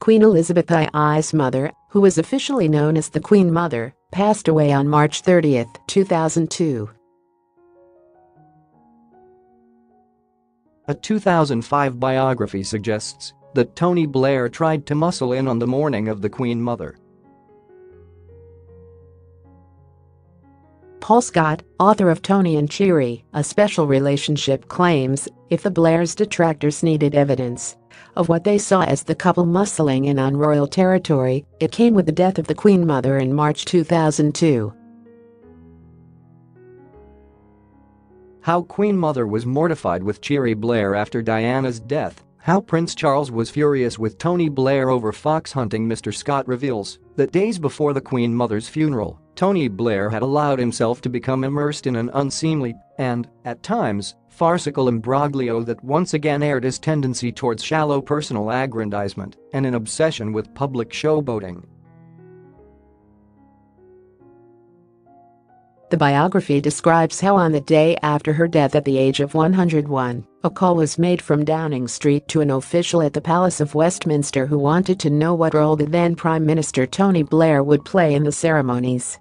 Queen Elizabeth II's mother, who was officially known as the Queen Mother, passed away on March 30, 2002. A 2005 biography suggests that Tony Blair tried to muscle in on the mourning of the Queen Mother. Paul Scott, author of Tony and Cherie, A Special Relationship, claims if the Blairs' detractors needed evidence of what they saw as the couple muscling in on royal territory, it came with the death of the Queen Mother in March 2002. How Queen Mother was mortified with Cherie Blair after Diana's death. How Prince Charles was furious with Tony Blair over fox hunting. Mr. Scott reveals that days before the Queen Mother's funeral, Tony Blair had allowed himself to become immersed in an unseemly and, at times, farcical imbroglio that once again aired his tendency towards shallow personal aggrandisement and an obsession with public showboating. The biography describes how on the day after her death at the age of 101, a call was made from Downing Street to an official at the Palace of Westminster who wanted to know what role the then Prime Minister Tony Blair would play in the ceremonies.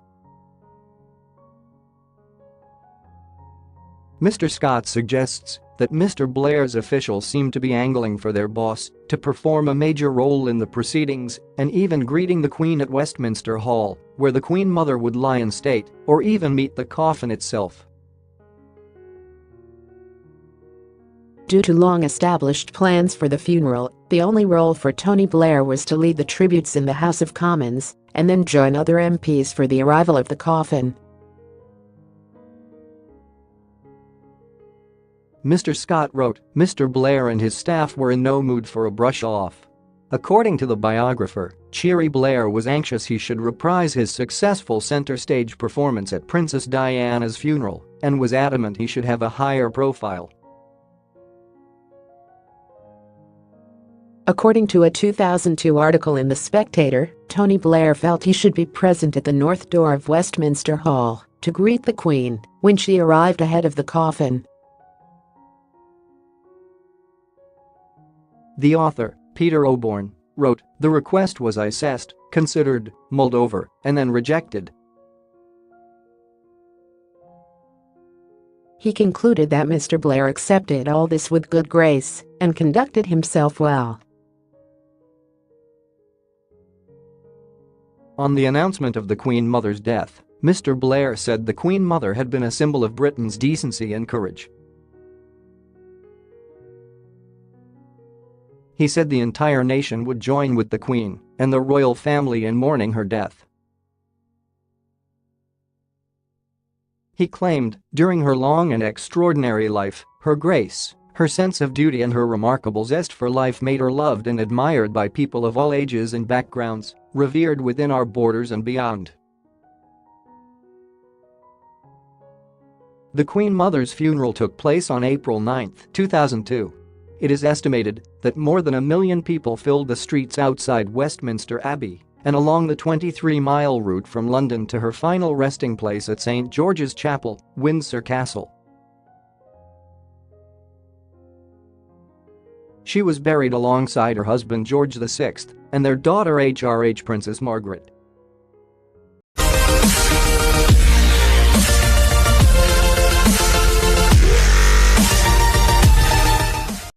Mr. Scott suggests that Mr. Blair's officials seemed to be angling for their boss to perform a major role in the proceedings and even greeting the Queen at Westminster Hall, where the Queen Mother would lie in state, or even meet the coffin itself. Due to long-established plans for the funeral, the only role for Tony Blair was to lead the tributes in the House of Commons and then join other MPs for the arrival of the coffin. Mr. Scott wrote, Mr. Blair and his staff were in no mood for a brush-off. According to the biographer, Cherie Blair was anxious he should reprise his successful center-stage performance at Princess Diana's funeral and was adamant he should have a higher profile. According to a 2002 article in the Spectator, Tony Blair felt he should be present at the north door of Westminster Hall to greet the Queen when she arrived ahead of the coffin. The author, Peter Oborne, wrote, the request was assessed, considered, mulled over, and then rejected. He concluded that Mr. Blair accepted all this with good grace and conducted himself well. On the announcement of the Queen Mother's death, Mr. Blair said the Queen Mother had been a symbol of Britain's decency and courage. He said the entire nation would join with the Queen and the royal family in mourning her death. He claimed, during her long and extraordinary life, her grace, her sense of duty and her remarkable zest for life made her loved and admired by people of all ages and backgrounds, revered within our borders and beyond. The Queen Mother's funeral took place on April 9, 2002. It is estimated that more than 1 million people filled the streets outside Westminster Abbey and along the 23-mile route from London to her final resting place at St. George's Chapel, Windsor Castle. She was buried alongside her husband George VI and their daughter HRH Princess Margaret.